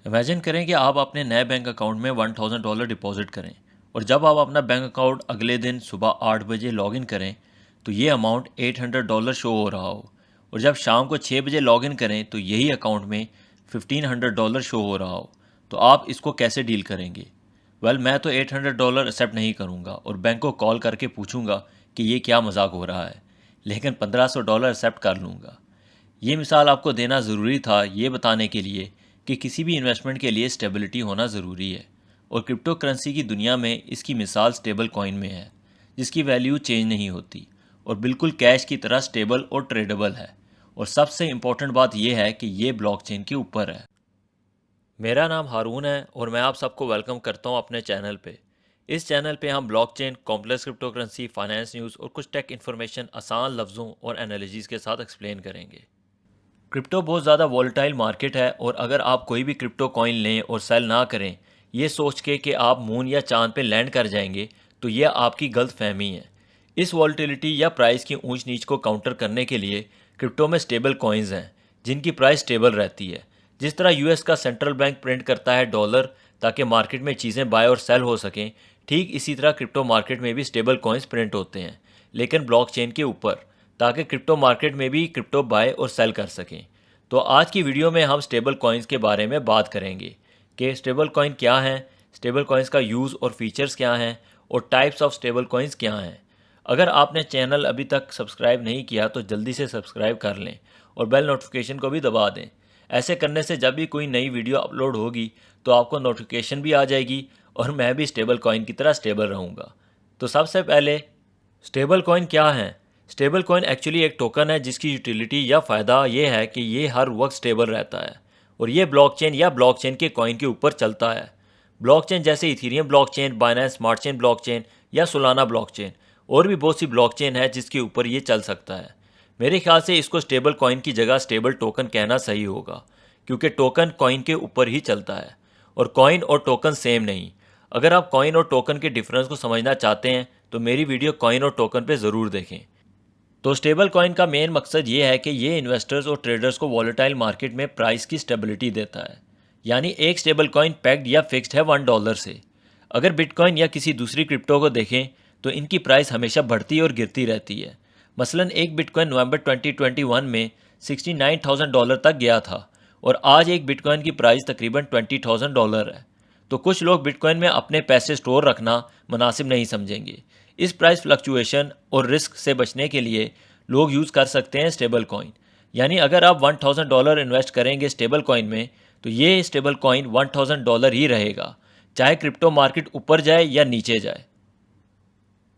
Imagine करें कि आप अपने नए बैंक अकाउंट में $1000 डिपॉजिट करें और जब आप अपना बैंक अकाउंट अगले दिन सुबह 8 बजे लॉगिन करें तो ये अमाउंट $800 शो हो रहा हो और जब शाम को 6 बजे लॉगिन करें तो यही अकाउंट में $1500 शो हो रहा हो। तो आप इसको कैसे डील करेंगे? मैं तो $800 एक्सेप्ट नहीं करूँगा और बैंक को कॉल करके पूछूंगा कि ये क्या मजाक हो रहा है, लेकिन $1500 एक्सेप्ट कर लूँगा। ये मिसाल आपको देना ज़रूरी था ये बताने के लिए कि किसी भी इन्वेस्टमेंट के लिए स्टेबिलिटी होना ज़रूरी है और क्रिप्टो करेंसी की दुनिया में इसकी मिसाल स्टेबल कॉइन में है जिसकी वैल्यू चेंज नहीं होती और बिल्कुल कैश की तरह स्टेबल और ट्रेडेबल है। और सबसे इम्पोर्टेंट बात यह है कि ये ब्लॉकचेन के ऊपर है। मेरा नाम हारून है और मैं आप सबको वेलकम करता हूँ अपने चैनल पे। इस चैनल पे हम blockchain, complex crypto currency, finance news और कुछ टेक इन्फॉर्मेशन आसान लफ्ज़ों और एनालिसिस के साथ एक्सप्लेन करेंगे। क्रिप्टो बहुत ज़्यादा वॉलेटाइल मार्केट है और अगर आप कोई भी क्रिप्टो कॉइन लें और सेल ना करें ये सोच के कि आप मून या चांद पे लैंड कर जाएंगे तो यह आपकी गलत फहमी है। इस वॉलेटिलिटी या प्राइस की ऊंच नीच को काउंटर करने के लिए क्रिप्टो में स्टेबल कॉइन्स हैं जिनकी प्राइस स्टेबल रहती है। जिस तरह यूएस का सेंट्रल बैंक प्रिंट करता है डॉलर ताकि मार्केट में चीज़ें बाय और सेल हो सकें, ठीक इसी तरह क्रिप्टो मार्केट में भी स्टेबल कॉइन्स प्रिंट होते हैं लेकिन ब्लॉकचेन के ऊपर, ताकि क्रिप्टो मार्केट में भी क्रिप्टो बाय और सेल कर सकें। तो आज की वीडियो में हम स्टेबल कॉइन्स के बारे में बात करेंगे कि स्टेबल कॉइन क्या हैं, स्टेबल कॉइन्स का यूज़ और फीचर्स क्या हैं और टाइप्स ऑफ स्टेबल कॉइन्स क्या हैं। अगर आपने चैनल अभी तक सब्सक्राइब नहीं किया तो जल्दी से सब्सक्राइब कर लें और बेल नोटिफिकेशन को भी दबा दें। ऐसे करने से जब भी कोई नई वीडियो अपलोड होगी तो आपको नोटिफिकेशन भी आ जाएगी और मैं भी स्टेबल कॉइन की तरह स्टेबल रहूँगा। तो सबसे पहले स्टेबल कॉइन क्या है? स्टेबल कॉइन एक्चुअली एक टोकन है जिसकी यूटिलिटी या फ़ायदा ये है कि ये हर वक्त स्टेबल रहता है और ये ब्लॉकचेन या ब्लॉकचेन के कॉइन के ऊपर चलता है। ब्लॉकचेन जैसे Ethereum blockchain, Binance smart chain blockchain या सोलाना ब्लॉकचेन और भी बहुत सी ब्लॉकचेन है जिसके ऊपर ये चल सकता है। मेरे ख्याल से इसको स्टेबल कॉइन की जगह स्टेबल टोकन कहना सही होगा क्योंकि टोकन कॉइन के ऊपर ही चलता है और कॉइन और टोकन सेम नहीं। अगर आप कॉइन और टोकन के डिफरेंस को समझना चाहते हैं तो मेरी वीडियो कॉइन और टोकन पे ज़रूर देखें। तो स्टेबल कॉइन का मेन मकसद ये है कि ये इन्वेस्टर्स और ट्रेडर्स को वॉलेटाइल मार्केट में प्राइस की स्टेबिलिटी देता है। यानी एक स्टेबल कॉइन पैक्ड या फिक्स्ड है $1 से। अगर बिटकॉइन या किसी दूसरी क्रिप्टो को देखें तो इनकी प्राइस हमेशा बढ़ती और गिरती रहती है। मसलन एक बिटकॉइन नवंबर 2021 में $69,000 तक गया था और आज एक बिटकॉइन की प्राइस तकरीबन $20,000 है। तो कुछ लोग बिटकॉइन में अपने पैसे स्टोर रखना मुनासिब नहीं समझेंगे। इस प्राइस फ्लक्चुएशन और रिस्क से बचने के लिए लोग यूज़ कर सकते हैं स्टेबल कॉइन। यानी अगर आप $1000 इन्वेस्ट करेंगे स्टेबल कॉइन में तो ये स्टेबल कॉइन $1000 ही रहेगा, चाहे क्रिप्टो मार्केट ऊपर जाए या नीचे जाए।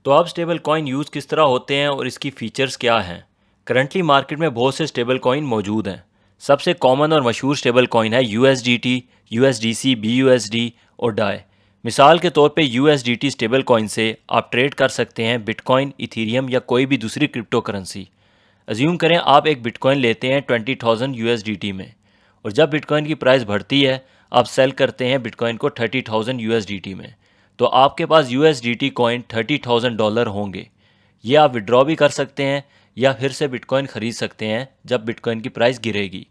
तो अब स्टेबल कॉइन यूज़ किस तरह होते हैं और इसकी फ़ीचर्स क्या हैं? करंटली मार्केट में बहुत से स्टेबल कॉइन मौजूद हैं। सबसे कॉमन और मशहूर स्टेबल कॉइन है USDT, USDC, BUSD और डाई। मिसाल के तौर पे USDT स्टेबल कॉइन से आप ट्रेड कर सकते हैं बिटकॉइन, इथेरियम या कोई भी दूसरी क्रिप्टो करेंसी। अज्यूम करें आप एक बिटकॉइन लेते हैं 20,000 USDT में और जब बिटकॉइन की प्राइस बढ़ती है आप सेल करते हैं बिटकॉइन को 30,000 USDT में, तो आपके पास USDT कॉइन $30,000 होंगे। ये आप विड्रॉ भी कर सकते हैं या फिर से बिटकॉइन ख़रीद सकते हैं जब बिटकॉइन की प्राइस गिरेगी।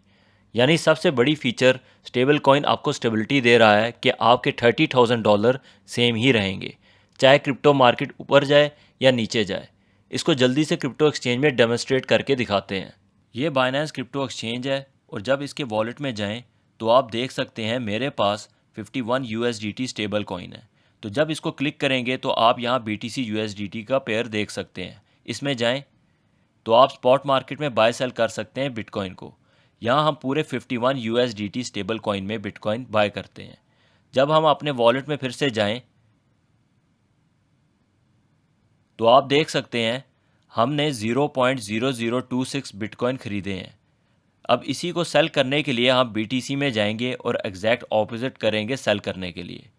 यानी सबसे बड़ी फीचर स्टेबल कॉइन आपको स्टेबिलिटी दे रहा है कि आपके $30,000 सेम ही रहेंगे, चाहे क्रिप्टो मार्केट ऊपर जाए या नीचे जाए। इसको जल्दी से क्रिप्टो एक्सचेंज में डेमोन्स्ट्रेट करके दिखाते हैं। ये बाइनेंस क्रिप्टो एक्सचेंज है और जब इसके वॉलेट में जाएं तो आप देख सकते हैं मेरे पास 51 USDT स्टेबल कॉइन है। तो जब इसको क्लिक करेंगे तो आप यहाँ BTC USDT का पेयर देख सकते हैं। इसमें जाएं तो आप स्पॉट मार्केट में बाय सेल कर सकते हैं बिटकॉइन को। यहाँ हम पूरे 51 USDT स्टेबल कॉइन में बिटकॉइन बाय करते हैं। जब हम अपने वॉलेट में फिर से जाएं तो आप देख सकते हैं हमने 0.0026 बिटकॉइन खरीदे हैं। अब इसी को सेल करने के लिए हम BTC में जाएंगे और एग्जैक्ट ऑपोजिट करेंगे सेल करने के लिए।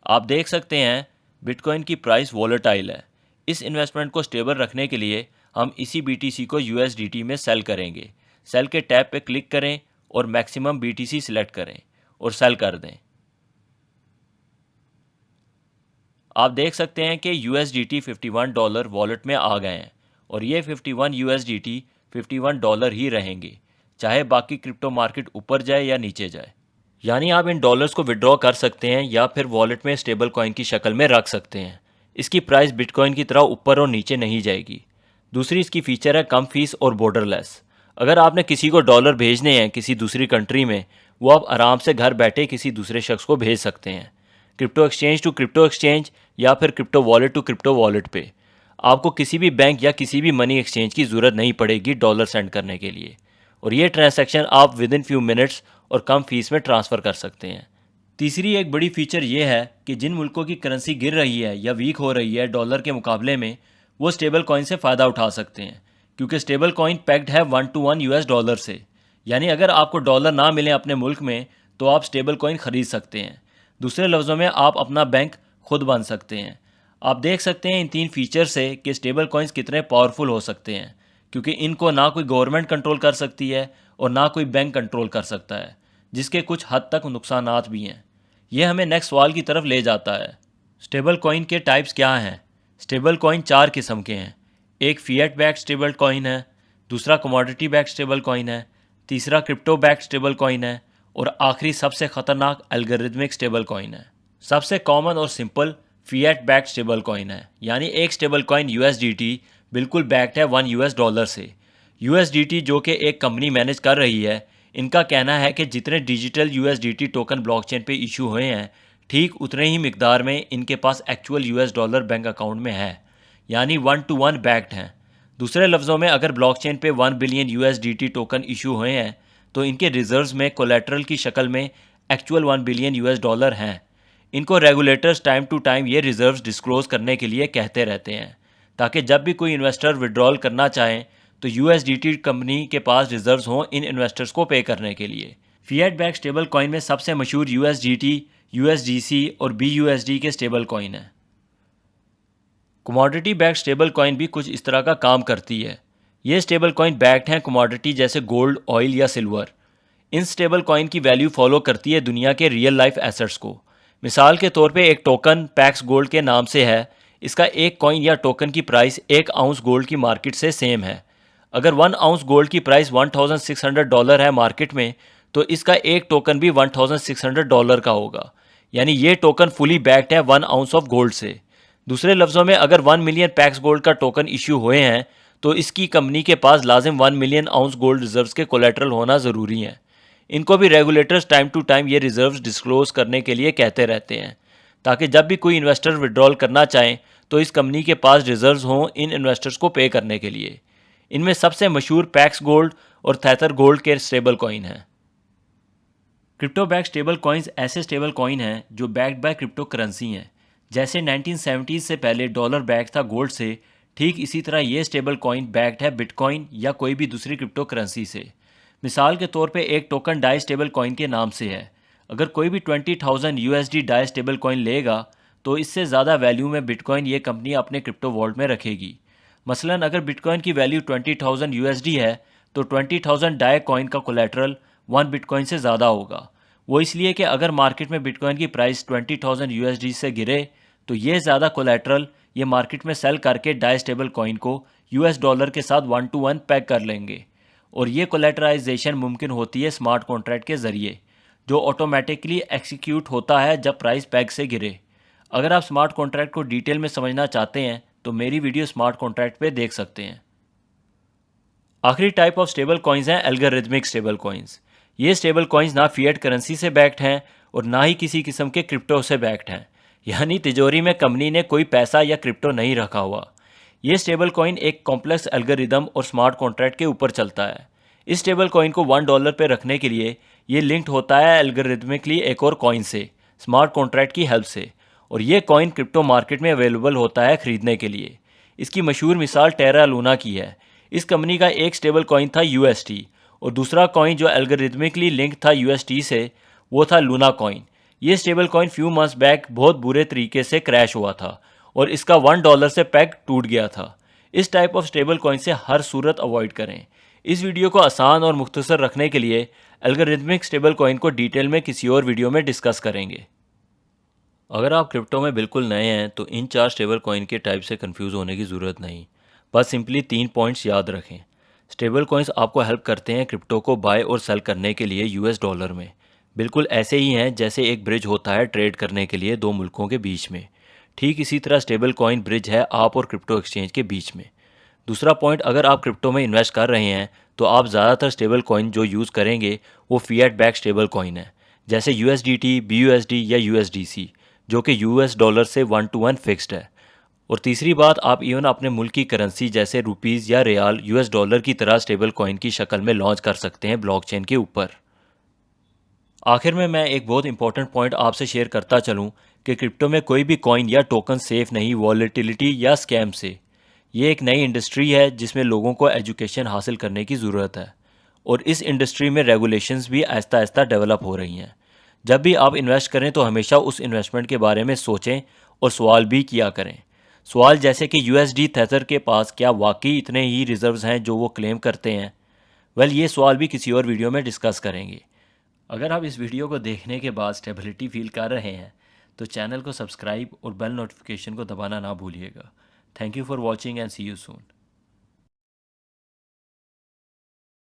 आप देख सकते हैं बिटकॉइन की प्राइस वॉलेटाइल है। इस इन्वेस्टमेंट को स्टेबल रखने के लिए हम इसी BTC को USDT में सेल करेंगे। सेल के टैब पे क्लिक करें और मैक्सिमम BTC सिलेक्ट करें और सेल कर दें। आप देख सकते हैं कि USDT $51 वॉलेट में आ गए हैं और ये 51 USDT $51 ही रहेंगे, चाहे बाकी क्रिप्टो मार्केट ऊपर जाए या नीचे जाए। यानी आप इन डॉलर्स को विड्रॉ कर सकते हैं या फिर वॉलेट में स्टेबल कॉइन की शक्ल में रख सकते हैं। इसकी प्राइस बिटकॉइन की तरह ऊपर और नीचे नहीं जाएगी। दूसरी इसकी फीचर है कम फीस और बॉर्डरलेस। अगर आपने किसी को डॉलर भेजने हैं किसी दूसरी कंट्री में, वो आप आराम से घर बैठे किसी दूसरे शख्स को भेज सकते हैं, crypto exchange to crypto exchange या फिर crypto wallet to crypto wallet पे। आपको किसी भी बैंक या किसी भी मनी एक्सचेंज की ज़रूरत नहीं पड़ेगी डॉलर सेंड करने के लिए, और ये ट्रांजैक्शन आप विद इन फ्यू मिनट्स और कम फीस में ट्रांसफ़र कर सकते हैं। तीसरी एक बड़ी फीचर ये है कि जिन मुल्कों की करेंसी गिर रही है या वीक हो रही है डॉलर के मुकाबले में, वो स्टेबल कॉइन से फ़ायदा उठा सकते हैं, क्योंकि स्टेबल कॉइन पैक्ड है 1 to 1 US डॉलर से। यानी अगर आपको डॉलर ना मिले अपने मुल्क में तो आप स्टेबल कॉइन ख़रीद सकते हैं। दूसरे लफ्ज़ों में आप अपना बैंक खुद बन सकते हैं। आप देख सकते हैं इन तीन फीचर से कि स्टेबल कॉइन्स कितने पावरफुल हो सकते हैं, क्योंकि इनको ना कोई गवर्नमेंट कंट्रोल कर सकती है और ना कोई बैंक कंट्रोल कर सकता है, जिसके कुछ हद तक नुकसानात भी हैं। ये हमें नेक्स्ट सवाल की तरफ ले जाता है। स्टेबल कॉइन के टाइप्स क्या हैं? स्टेबल कॉइन 4 किस्म के हैं। एक फिएट बैक्ड स्टेबल कॉइन है, दूसरा कमोडिटी बैक्ड स्टेबल कॉइन है, तीसरा क्रिप्टो बैक्ड स्टेबल कॉइन है, और आखिरी सबसे ख़तरनाक एल्गोरिथमिक स्टेबल कॉइन है। सबसे कॉमन और simple fiat backed stable coin है, यानी एक स्टेबल कॉइन USDT बिल्कुल बैक्ड है 1 US डॉलर से। USDT जो कि एक कंपनी मैनेज कर रही है, इनका कहना है कि जितने डिजिटल USDT टोकन ब्लॉकचेन पे इशू हुए हैं, ठीक उतने ही मिकदार में इनके पास actual US dollar bank account में है, यानी 1 to 1 बैक्ड हैं। दूसरे लफ्ज़ों में अगर ब्लॉकचेन पे 1 बिलियन USDT टोकन इशू हुए हैं तो इनके रिजर्व्स में कोलेटरल की शक्ल में एक्चुअल 1 बिलियन US डॉलर हैं। इनको रेगुलेटर्स टाइम टू टाइम ये रिजर्व्स डिस्क्लोज करने के लिए कहते रहते हैं, ताकि जब भी कोई इन्वेस्टर विड्रॉल करना चाहें तो USDT कंपनी के पास रिजर्व्स हों इन इन्वेस्टर्स को पे करने के लिए। फिएट बैक स्टेबल कॉइन में सबसे मशहूर USDT, USDC और BUSD के स्टेबल कॉइन हैं। कमोडिटी बैक्ड स्टेबल कॉइन भी कुछ इस तरह का काम करती है। ये स्टेबल कॉइन बैक्ड हैं कमोडिटी जैसे गोल्ड, ऑयल या सिल्वर। इन स्टेबल कॉइन की वैल्यू फॉलो करती है दुनिया के रियल लाइफ एसेट्स को। मिसाल के तौर पे एक टोकन पैक्स गोल्ड के नाम से है। इसका एक कॉइन या टोकन की प्राइस 1 आउंस गोल्ड की मार्केट से सेम है। अगर 1 आउंस गोल्ड की प्राइस $1600 है मार्केट में, तो इसका एक टोकन भी $1600 का होगा। यानी ये टोकन फुली बैक्ड है 1 आउंस ऑफ गोल्ड से। दूसरे लफ्ज़ों में अगर 1 मिलियन पैक्स गोल्ड का टोकन इश्यू हुए हैं तो इसकी कंपनी के पास लाजिम 1 मिलियन आउंस गोल्ड रिजर्व्स के कोलेटरल होना ज़रूरी है। इनको भी रेगुलेटर्स टाइम टू टाइम ये रिजर्व्स डिस्क्लोज करने के लिए कहते रहते हैं, ताकि जब भी कोई इन्वेस्टर विड्रॉल करना चाहें तो इस कंपनी के पास रिजर्व्स हों इन इन्वेस्टर्स को पे करने के लिए। इनमें सबसे मशहूर पैक्स गोल्ड और थैथर गोल्ड के स्टेबल कॉइन हैं। क्रिप्टो बैक्ड स्टेबल कॉइन्स ऐसे स्टेबल कॉइन हैं जो बैक्ड बाय क्रिप्टो करेंसी हैं। जैसे 1970 से पहले डॉलर बैक था गोल्ड से, ठीक इसी तरह ये स्टेबल कॉइन बैक्ड है बिटकॉइन या कोई भी दूसरी क्रिप्टो करेंसी से। मिसाल के तौर पे एक टोकन डाई स्टेबल कॉइन के नाम से है। अगर कोई भी 20,000 USD डाई स्टेबल कॉइन लेगा तो इससे ज़्यादा वैल्यू में बिटकॉइन ये कंपनी अपने क्रिप्टो वॉलेट में रखेगी। मसलन अगर बिटकॉइन की वैल्यू 20,000 USD है तो 20,000 डाई कॉइन का कोलेटरल 1 बिटकॉइन से ज़्यादा होगा। वो इसलिए कि अगर मार्केट में बिटकॉइन की प्राइस 20,000 USD से गिरे तो ये ज़्यादा कोलेटरल ये मार्केट में सेल करके डाई स्टेबल कॉइन को US डॉलर के साथ 1 to 1 पैक कर लेंगे। और ये कोलेटराइजेशन मुमकिन होती है स्मार्ट कॉन्ट्रैक्ट के ज़रिए, जो ऑटोमेटिकली एक्सिक्यूट होता है जब प्राइस पैक से गिरे। अगर आप स्मार्ट कॉन्ट्रैक्ट को डिटेल में समझना चाहते हैं तो मेरी वीडियो स्मार्ट कॉन्ट्रैक्ट पे देख सकते हैं। आखिरी टाइप ऑफ स्टेबल कॉइन्स हैं एल्गोरिथमिक स्टेबल कॉइन्स। ये स्टेबल कॉइन्स ना फिएट करेंसी से बैक्ड हैं और ना ही किसी किस्म के क्रिप्टो से बैक्ड हैं, यानी तिजोरी में कंपनी ने कोई पैसा या क्रिप्टो नहीं रखा हुआ। ये स्टेबल कॉइन एक कॉम्प्लेक्स एल्गोरिदम और स्मार्ट कॉन्ट्रैक्ट के ऊपर चलता है। इस स्टेबल कॉइन को $1 पे रखने के लिए ये लिंक्ड होता है एल्गोरिदमिकली एक और कॉइन से, स्मार्ट कॉन्ट्रैक्ट की हेल्प से, और ये कॉइन क्रिप्टो मार्केट में अवेलेबल होता है ख़रीदने के लिए। इसकी मशहूर मिसाल टेरा लूना की है। इस कंपनी का एक स्टेबल कॉइन था UST और दूसरा कॉइन जो एल्गोरिदमिकली लिंक था UST से वो था लूना कॉइन। ये stable coin few months back बहुत बुरे तरीके से क्रैश हुआ था और इसका $1 से पैक टूट गया था। इस टाइप ऑफ स्टेबल कॉइन से हर सूरत अवॉइड करें। इस वीडियो को आसान और मुख्तसर रखने के लिए एल्गोरिथमिक स्टेबल कॉइन को डिटेल में किसी और वीडियो में डिस्कस करेंगे। अगर आप क्रिप्टो में बिल्कुल नए हैं तो इन 4 स्टेबल कॉइन के टाइप से कंफ्यूज होने की ज़रूरत नहीं, बस सिंपली 3 पॉइंट्स याद रखें। स्टेबल कॉइन्स आपको हेल्प करते हैं क्रिप्टो को बाय और सेल करने के लिए यूएस डॉलर में। बिल्कुल ऐसे ही हैं जैसे एक ब्रिज होता है ट्रेड करने के लिए दो मुल्कों के बीच में। ठीक इसी तरह स्टेबल कॉइन ब्रिज है आप और क्रिप्टो एक्सचेंज के बीच में। दूसरा पॉइंट, अगर आप क्रिप्टो में इन्वेस्ट कर रहे हैं तो आप ज़्यादातर स्टेबल कॉइन जो यूज़ करेंगे वो फिएट बैक स्टेबल कॉइन है, जैसे यूएसडीटी, बीयूएसडी या यूएसडीसी, जो कि यूएस डॉलर से 1 to 1 फिक्स्ड है। और तीसरी बात, आप इवन अपने मुल्क की करेंसी जैसे रुपीज़ या रियाल यूएस डॉलर की तरह स्टेबल कॉइन की शक्ल में लॉन्च कर सकते हैं ब्लॉकचेन के ऊपर। आखिर में मैं एक बहुत इंपॉर्टेंट पॉइंट आपसे शेयर करता चलूँ कि क्रिप्टो में कोई भी कॉइन या टोकन सेफ नहीं वॉलेटिलिटी या स्कैम से। ये एक नई इंडस्ट्री है जिसमें लोगों को एजुकेशन हासिल करने की ज़रूरत है, और इस इंडस्ट्री में रेगुलेशंस भी आहिस्ता आहिस्ता डेवलप हो रही हैं। जब भी आप इन्वेस्ट करें तो हमेशा उस इन्वेस्टमेंट के बारे में सोचें और सवाल भी किया करें। सवाल जैसे कि यूएसडी थेथर के पास क्या वाकई इतने ही रिजर्व्स हैं जो वो क्लेम करते हैं। ये सवाल भी किसी और वीडियो में डिस्कस करेंगे। अगर आप इस वीडियो को देखने के बाद स्टेबिलिटी फील कर रहे हैं तो चैनल को सब्सक्राइब और बेल नोटिफिकेशन को दबाना ना भूलिएगा। Thank you for watching and see you soon.